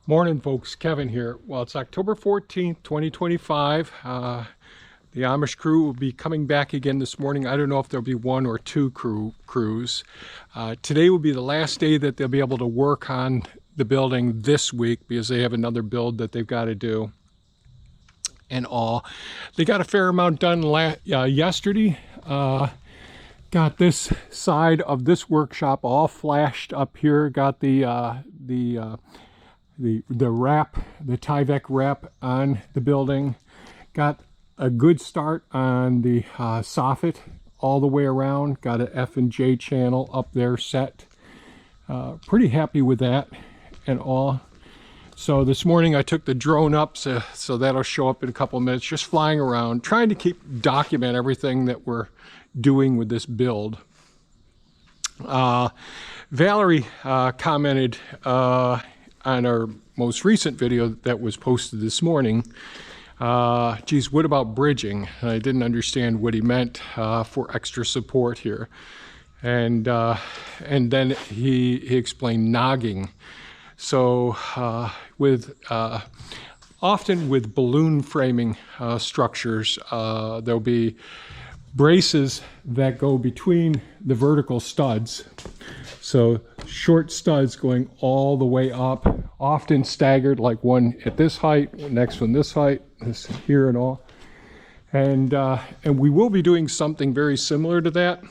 Morning, folks. Kevin here. Well, it's October 14th, 2025. The Amish crew will be coming back again this morning. I don't know if there'll be one or two crews. Today will be the last day that they'll be able to work on the building this week because they have another build that they've got to do and all. They got a fair amount done yesterday. Got this side of this workshop all flashed up here. Got the wrap, the Tyvek wrap on the building. Got a good start on the soffit all the way around. Got an F and J channel up there set. Pretty happy with that and all. So this morning I took the drone up, so that'll show up in a couple of minutes, just flying around, trying to document everything that we're doing with this build. Valerie commented on our most recent video that was posted this morning. Geez, what about bridging? I didn't understand what he meant for extra support here. And then he explained nogging. So often with balloon framing structures, there'll be braces that go between the vertical studs. So short studs going all the way up, often staggered, like one at this height, next one this height, this here and all. And we will be doing something very similar to that.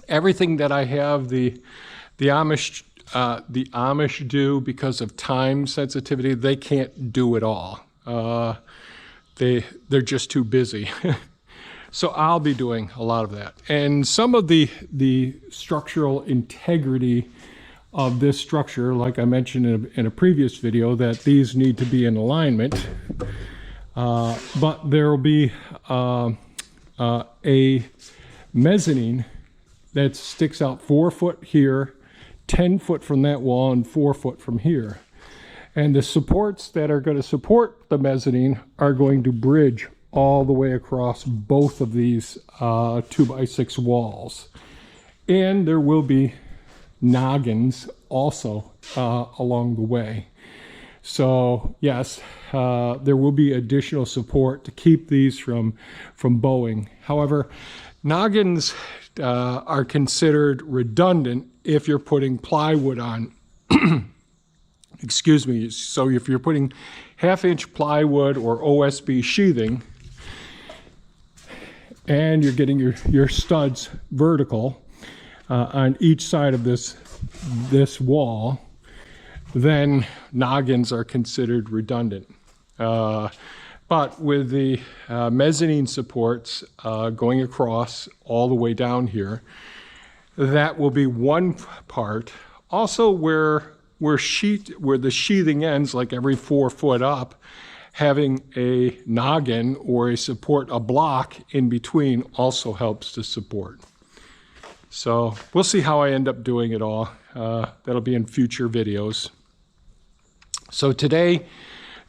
Everything that I have the Amish do, because of time sensitivity, they can't do it all. They're just too busy. So I'll be doing a lot of that. And some of the structural integrity of this structure, like I mentioned in a previous video, that these need to be in alignment. But there will be a mezzanine that sticks out 4 foot here, 10 foot from that wall, and 4 foot from here. And the supports that are going to support the mezzanine are going to bridge all the way across both of these 2x6 walls. And there will be noggins also along the way. So yes, there will be additional support to keep these from bowing. However, noggins are considered redundant if you're putting plywood on. Excuse me. So if you're putting 1/2-inch plywood or OSB sheathing, and you're getting your studs vertical on each side of this wall, then noggins are considered redundant. But with the mezzanine supports going across all the way down here, that will be one part. Also where the sheathing ends, like every 4 foot up, having a noggin or a block in between also helps to support. So we'll see how I end up doing it all. That'll be in future videos. So today,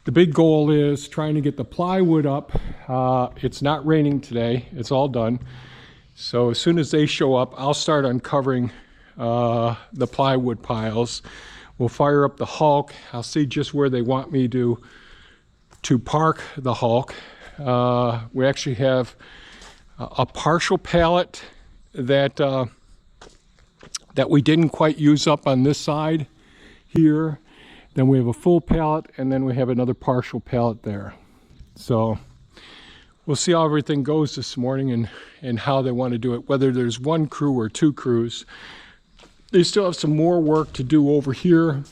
the big goal is trying to get the plywood up. It's not raining today, it's all done. So as soon as they show up, I'll start uncovering the plywood piles. We'll fire up the Hulk. I'll see just where they want me to park the Hulk. We actually have a partial pallet that we didn't quite use up on this side here. Then we have a full pallet, and then we have another partial pallet there. So we'll see how everything goes this morning and how they want to do it, whether there's one crew or two crews. They still have some more work to do over here.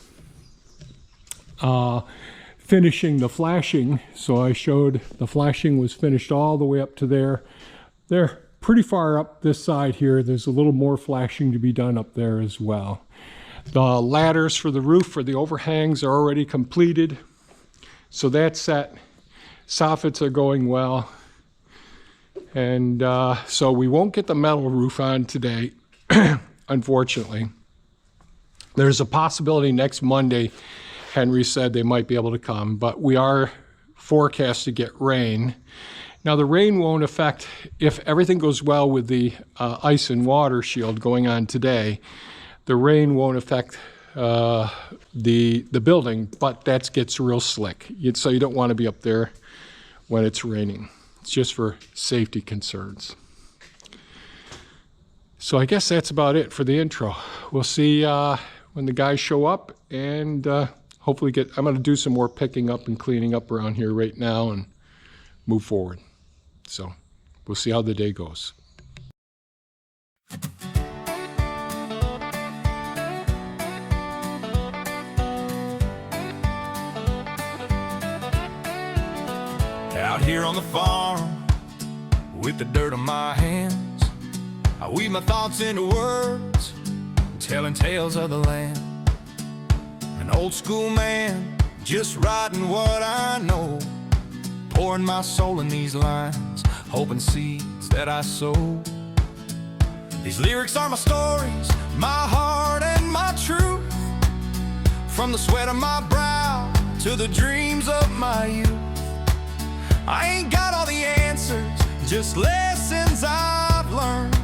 Finishing the flashing. So I showed the flashing was finished all the way up to there. They're pretty far up this side here. There's a little more flashing to be done up there as well. The ladders for the roof for the overhangs are already completed. So that's set. Soffits are going well. And so we won't get the metal roof on today, unfortunately. There's a possibility next Monday, Henry said they might be able to come, but we are forecast to get rain. Now the rain won't affect, if everything goes well with the ice and water shield going on today, the rain won't affect the building, but that gets real slick. So you don't want to be up there when it's raining. It's just for safety concerns. So I guess that's about it for the intro. We'll see when the guys show up, and hopefully I'm going to do some more picking up and cleaning up around here right now and move forward. So we'll see how the day goes. Out here on the farm, with the dirt on my hands, I weave my thoughts into words, telling tales of the land. An old school man, just writing what I know, pouring my soul in these lines, hoping seeds that I sow. These lyrics are my stories, my heart and my truth, from the sweat of my brow to the dreams of my youth. I ain't got all the answers, just lessons I've learned,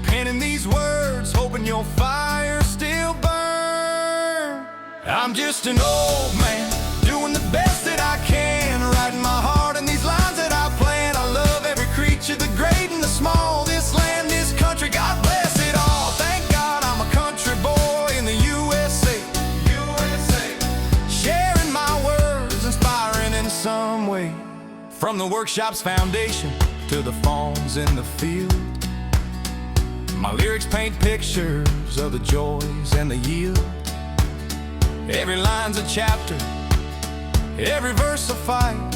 penning these words, hoping your fire still burn. I'm just an old man, doing the best that I can, writing my heart in these lines that I plan. I love every creature, the great and the small, this land, this country, God bless it all. Thank God I'm a country boy in the USA, sharing my words, inspiring in some way. From the workshop's foundation to the farms in the field, my lyrics paint pictures of the joys and the yield. Every line's a chapter, every verse a fight,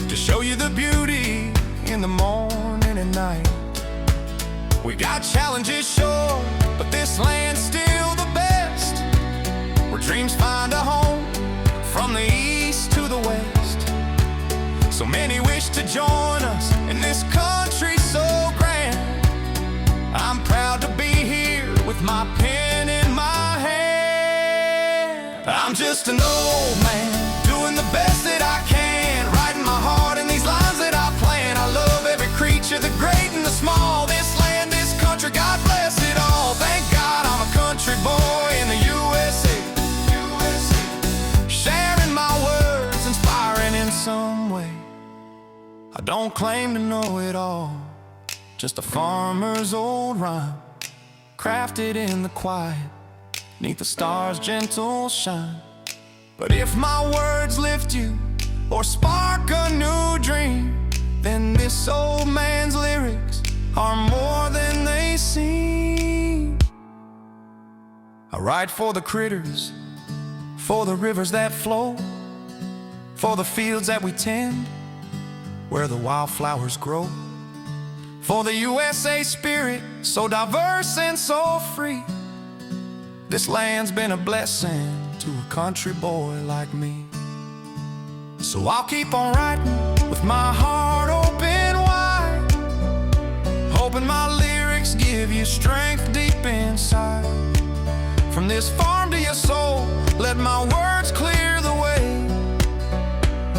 to show you the beauty in the morning and night. We got challenges, sure, but this land's still the best, where dreams find a home from the east to the west. So many wish to join us in this country so grand. I'm proud to be here with my pen in my hand. I'm just an old man, doing the best that I can, writing my heart in these lines that I plan. I love every creature, the great and the small, this land, this country, God bless it all. Thank God I'm a country boy in the USA, sharing my words, inspiring in some way. I don't claim to know it all, just a farmer's old rhyme, crafted in the quiet, neath the stars' gentle shine. But if my words lift you or spark a new dream, then this old man's lyrics are more than they seem. I write for the critters, for the rivers that flow, for the fields that we tend, where the wildflowers grow, for the USA spirit, so diverse and so free. This land's been a blessing to a country boy like me. So I'll keep on writing with my heart open wide, hoping my lyrics give you strength deep inside. From this farm to your soul, let my words clear the way.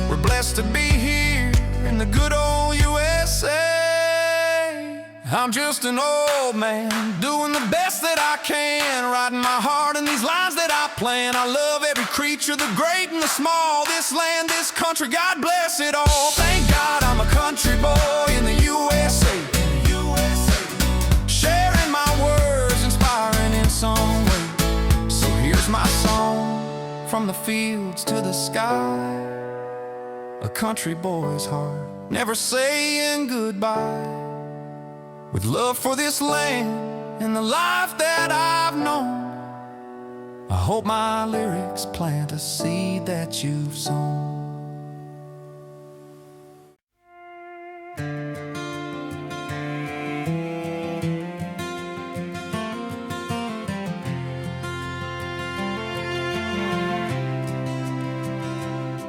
We're blessed to be here in the good old USA. I'm just an old man, doing the best that I can, writing my heart in these lines that I plan. I love every creature, the great and the small, this land, this country, God bless it all. Thank God I'm a country boy in the USA, sharing my words, inspiring in some way. So here's my song, from the fields to the sky, a country boy's heart, never saying goodbye. With love for this land and the life that I've known, I hope my lyrics plant a seed that you've sown.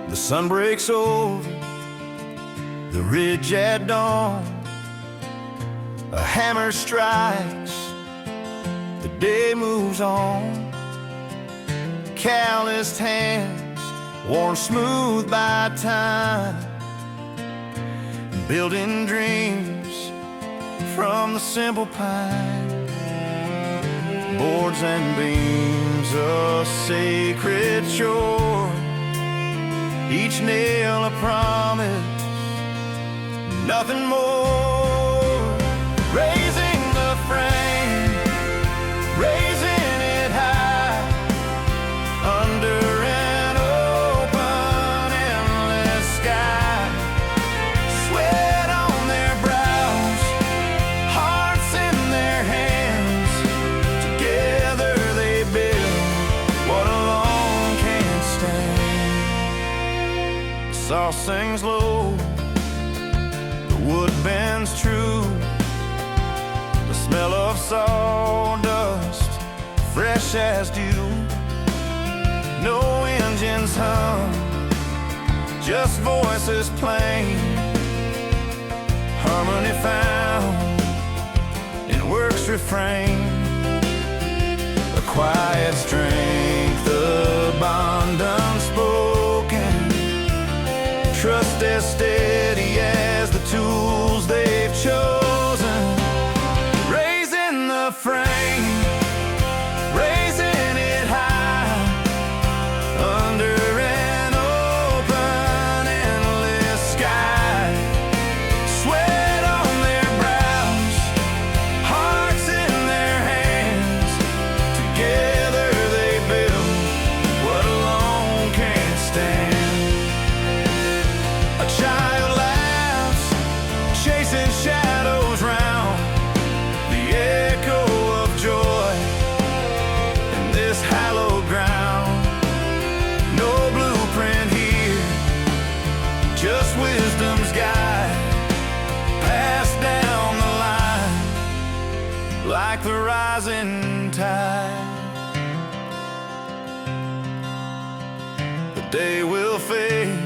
The sun breaks over the ridge at dawn, a hammer strikes, the day moves on. Calloused hands, worn smooth by time, building dreams from the simple pine. boards and beams, a sacred chore. Each nail a promise, nothing more. Raising the frame, raising it high, under an open, endless sky. Sweat on their brows, hearts in their hands. Together they build what alone can't stand. The saw sings low, the wood bends true. The smell of sawdust, fresh as dew. No engines hum, just voices plain. Harmony found in work's refrain. A quiet strength, the bond unspoken. Trust as steady as the tools they've chosen. Raising the frame, raising it high, under an open, endless sky. Sweat on their brows, hearts in their hands. Together they build what alone can't stand. A child laughs, chasing shadows round, the echo of joy in this hallowed ground. No blueprint here, just wisdom's guide, passed down the line like the rising tide. The day will fade,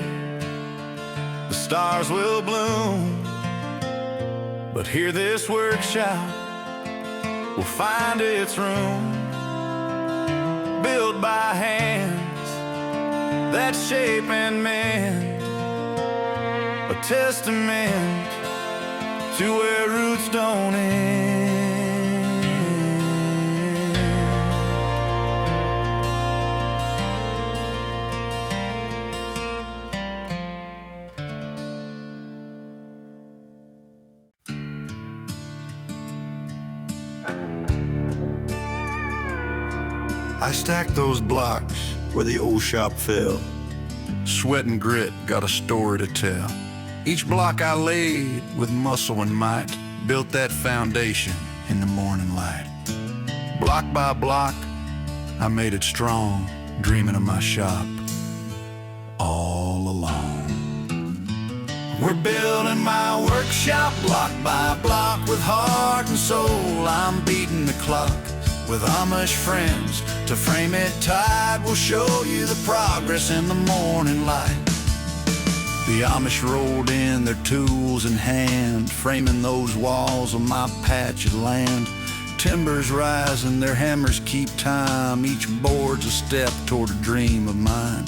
the stars will bloom, but here this workshop will find its room. Built by hands that shape and mend, a testament to where roots don't end. I stacked those blocks where the old shop fell. Sweat and grit got a story to tell. Each block I laid with muscle and might, built that foundation in the morning light. Block by block, I made it strong, dreaming of my shop all along. We're building my workshop block by block with heart and soul. I'm beating the clock with Amish friends to frame it tight. We'll show you the progress in the morning light. The Amish rolled in, their tools in hand, framing those walls of my patch of land. Timbers rising, their hammers keep time. Each board's a step toward a dream of mine.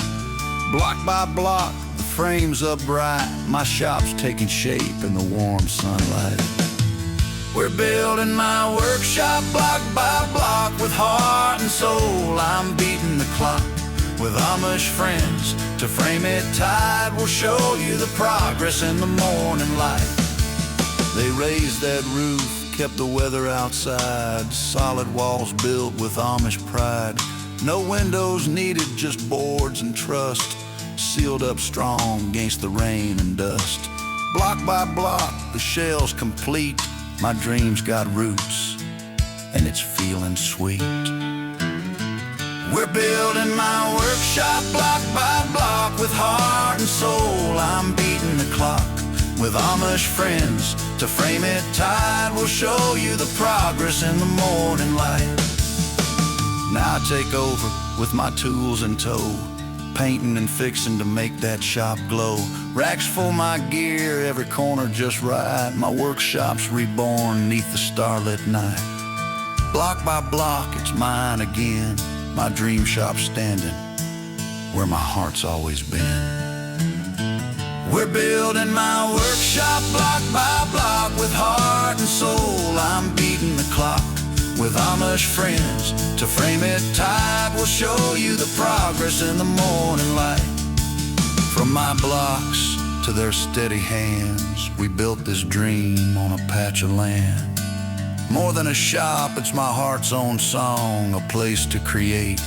Block by block, the frame's upright. My shop's taking shape in the warm sunlight. We're building my workshop block by block with heart and soul. I'm beating the clock with Amish friends to frame it tight. We'll show you the progress in the morning light. They raised that roof, kept the weather outside. Solid walls built with Amish pride. No windows needed, just boards and trust, sealed up strong against the rain and dust. Block by block, the shell's complete. My dreams got roots, and it's feeling sweet. We're building my workshop block by block with heart and soul. I'm beating the clock with Amish friends to frame it tight. We'll show you the progress in the morning light. Now I take over with my tools in tow, painting and fixing to make that shop glow. Racks for my gear, every corner just right. My workshop's reborn neath the starlit night. Block by block, it's mine again. My dream shop standing where my heart's always been. We're building my workshop block by block with heart and soul. I'm beating the clock with Amish friends. To frame it tight, we'll show you the progress in the morning light. From my blocks to their steady hands, we built this dream on a patch of land. More than a shop, it's my heart's own song, a place to create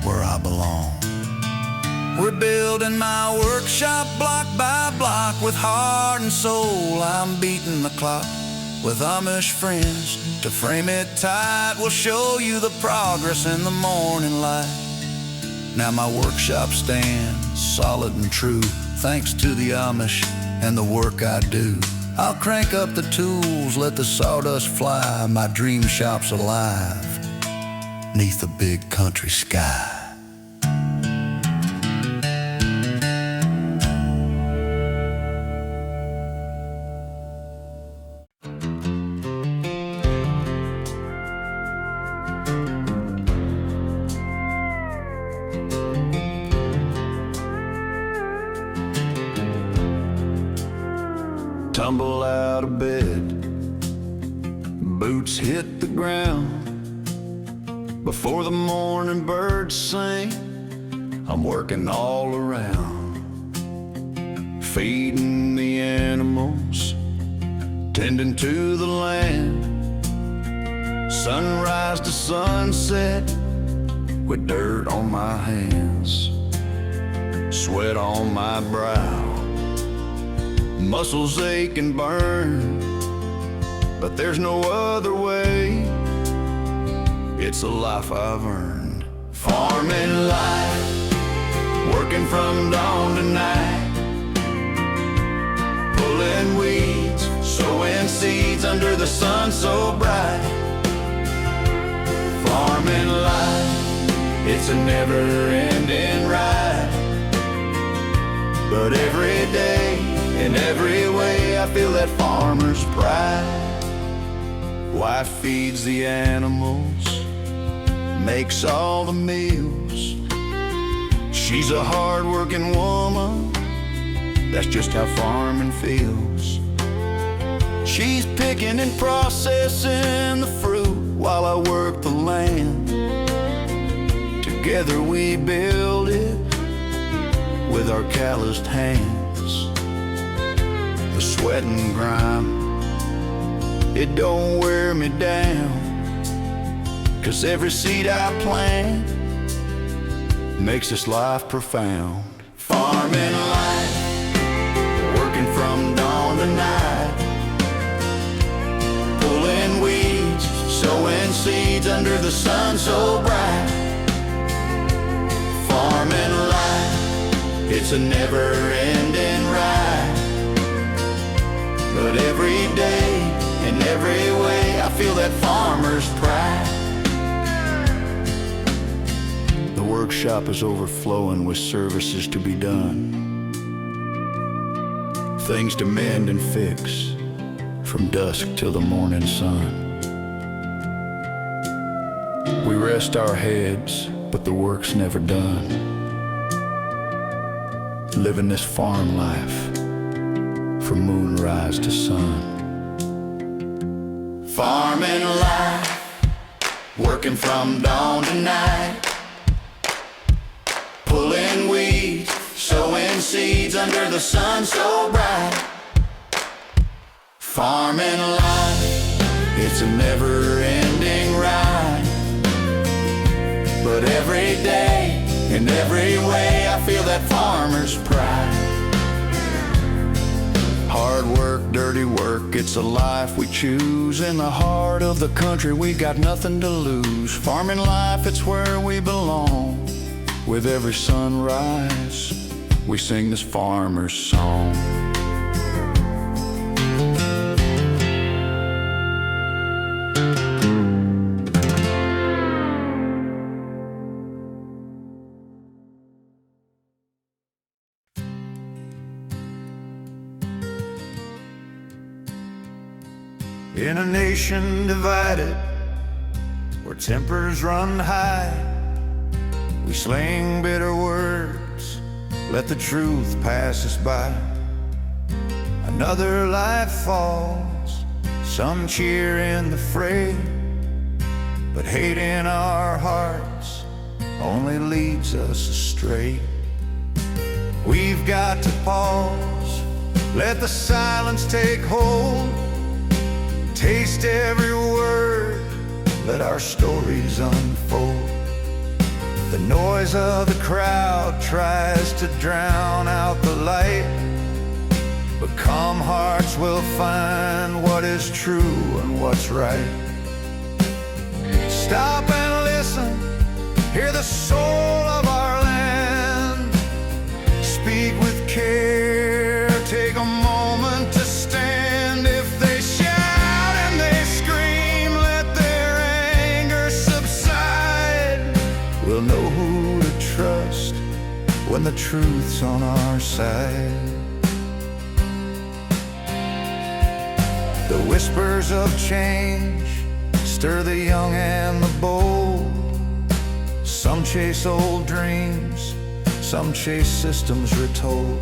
where I belong. We're building my workshop block by block with heart and soul. I'm beating the clock with Amish friends. To frame it tight, we'll show you the progress in the morning light. Now my workshop stands solid and true, thanks to the Amish and the work I do. I'll crank up the tools, let the sawdust fly. My dream shop's alive 'neath the big country sky. Tumble out of bed, boots hit the ground. Before the morning birds sing, I'm working all around. Feeding the animals, tending to the land. Sunrise to sunset, with dirt on my hands, sweat on my brow. Muscles ache and burn, but there's no other way. It's a life I've earned. Farming life, working from dawn to night. Pulling weeds, sowing seeds under the sun so bright. Farming life, it's a never-ending ride. But every day, in every way, I feel that farmer's pride. Wife feeds the animals, makes all the meals. She's a hard-working woman, that's just how farming feels. She's picking and processing the fruit while I work the land. Together we build it with our calloused hands. The sweat and grime, it don't wear me down, 'cause every seed I plant makes this life profound. Farming life, working from dawn to night. Pulling weeds, sowing seeds under the sun so bright. Farming life, it's a never-ending ride. But every day, in every way, I feel that farmer's pride. The workshop is overflowing with services to be done. Things to mend and fix, from dusk till the morning sun. We rest our heads, but the work's never done. Living this farm life, from moonrise to sun. Farming life, working from dawn to night. Pulling weeds, sowing seeds under the sun so bright. Farming life, it's a never-ending ride. But every day, in every way, I feel that farmer's pride. Hard work, dirty work, it's a life we choose. In the heart of the country, we got nothing to lose. Farming life, it's where we belong. With every sunrise, we sing this farmer's song. In a nation divided, where tempers run high, we sling bitter words, let the truth pass us by. Another life falls, some cheer in the fray, but hate in our hearts only leads us astray. We've got to pause, let the silence take hold, taste every word, let our stories unfold. The noise of the crowd tries to drown out the light, but calm hearts will find what is true and what's right. Stop and listen, hear the soul of our land. Speak with care, take a moment to stand. If they shout and they scream, let their anger subside. We'll know who to trust when the truth's on our side. The whispers of change stir the young and the bold. Some chase old dreams, some chase systems retold.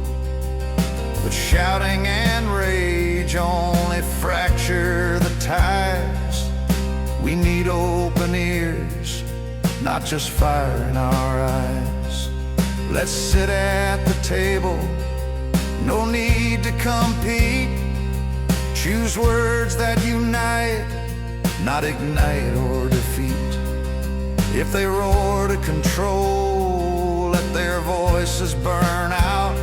But shouting and rage only fracture the ties. We need open ears, not just fire in our eyes. Let's sit at the table, no need to compete. Choose words that unite, not ignite or defeat. If they roar to control, let their voices burn out.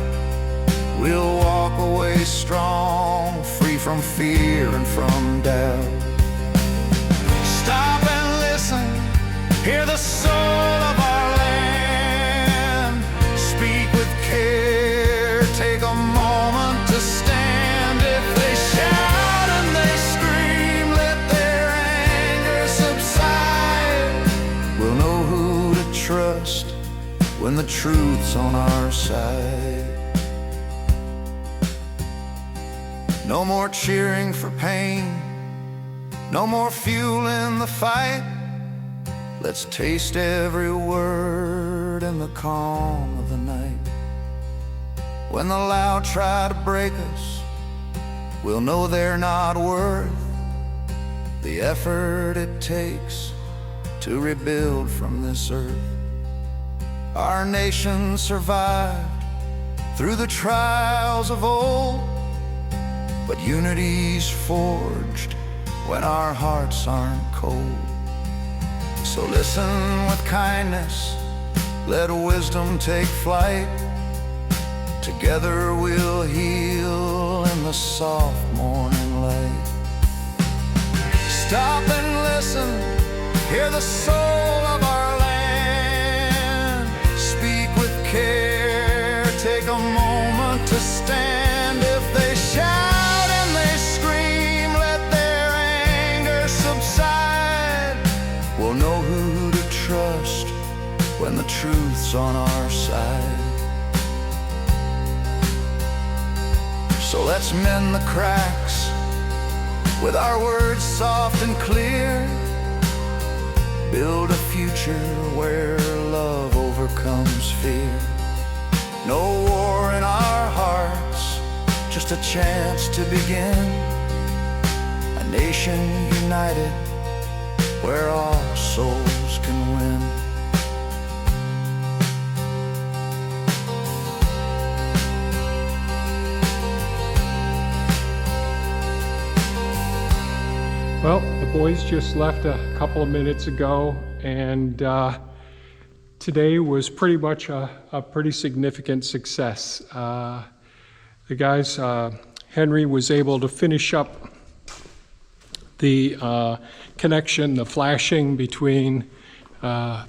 We'll walk away strong, free from fear and from doubt. Stop and listen, hear the soul of our land. Speak with care, take a moment to stand. If they shout and they scream, let their anger subside. We'll know who to trust when the truth's on our side. No more cheering for pain, no more fuel in the fight. Let's taste every word in the calm of the night. When the loud try to break us, we'll know they're not worth the effort it takes to rebuild from this earth. Our nation survived through the trials of old, but unity's forged when our hearts aren't cold. So listen with kindness, let wisdom take flight. Together we'll heal in the soft morning light. Stop and listen, hear the soul of our land. Speak with care, take a moment to stand. If they shout and they scream, let their anger subside. We'll know who to trust when the truth's on our side. So let's mend the cracks with our words soft and clear. Build a future where love overcomes fear. No war in our hearts, just a chance to begin. A nation united where all souls can win. Well, the boys just left a couple of minutes ago, and today was pretty much a pretty significant success. The guys, Henry was able to finish up the connection, the flashing between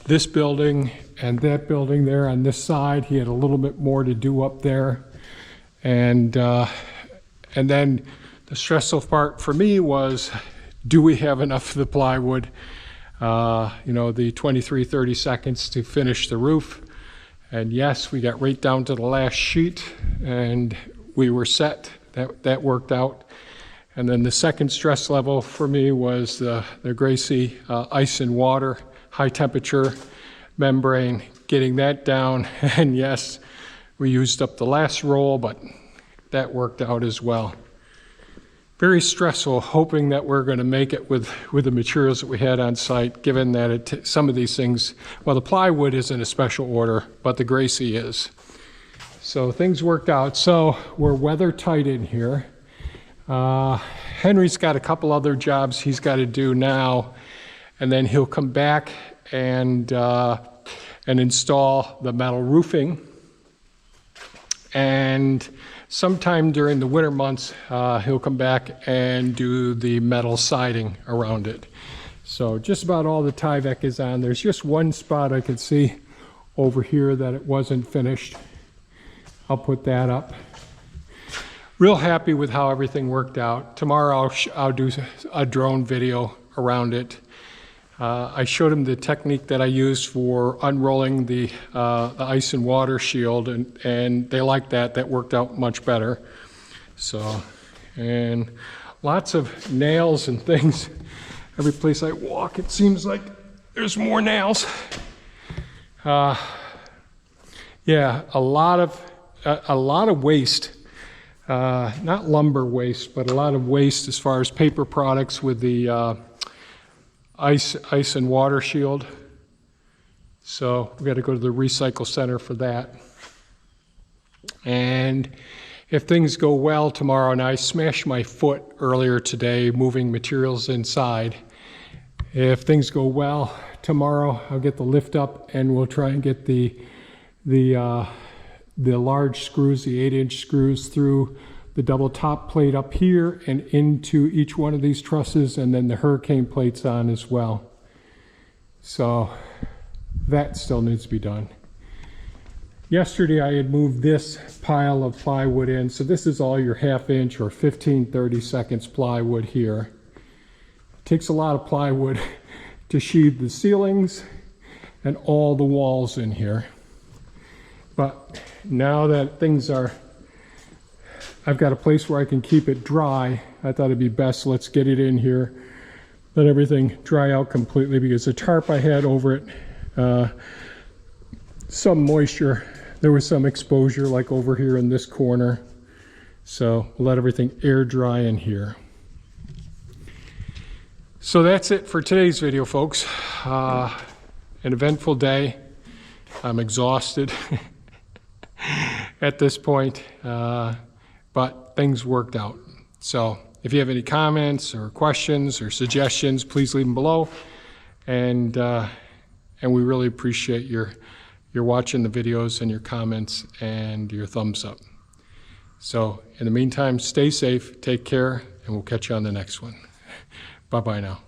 this building and that building there on this side. He had a little bit more to do up there. And then the stressful part for me was, do we have enough of the plywood, the 30 seconds to finish the roof? And yes, we got right down to the last sheet and we were set. That worked out. And then the second stress level for me was the Gracie ice and water, high temperature membrane, getting that down. And yes, we used up the last roll, but that worked out as well. very stressful, hoping that we're going to make it with the materials that we had on site, given that some of these things, well, the plywood isn't a special order, but the Gracie is. So things worked out. So we're weather tight in here. Henry's got a couple other jobs he's got to do now, and then he'll come back and install the metal roofing. And sometime during the winter months, he'll come back and do the metal siding around it. So just about all the Tyvek is on. There's just one spot I could see over here that it wasn't finished. I'll put that up. Real happy with how everything worked out. Tomorrow I'll do a drone video around it. I showed him the technique that I used for unrolling the ice and water shield, and they liked that. That worked out much better. So, and lots of nails and things. Every place I walk, it seems like there's more nails. Yeah, a lot of waste. Not lumber waste, but a lot of waste as far as paper products with the ice and water shield. So we got to go to the recycle center for that. And if things go well tomorrow, and I smashed my foot earlier today moving materials inside. If things go well tomorrow, I'll get the lift up and we'll try and get the large screws, the 8-inch screws, through the double top plate up here and into each one of these trusses, and then the hurricane plates on as well. So that still needs to be done. Yesterday I had moved this pile of plywood in, so this is all your 1/2 inch or 15-30 seconds plywood here. It takes a lot of plywood to sheathe the ceilings and all the walls in here. But now that things are, I've got a place where I can keep it dry, I thought it'd be best, let's get it in here, let everything dry out completely, because the tarp I had over it, some moisture, there was some exposure like over here in this corner. So we'll let everything air dry in here. So that's it for today's video, folks. An eventful day. I'm exhausted at this point. But things worked out. So if you have any comments or questions or suggestions, please leave them below. And we really appreciate your watching the videos and your comments and your thumbs up. So in the meantime, stay safe, take care, and we'll catch you on the next one. Bye-bye now.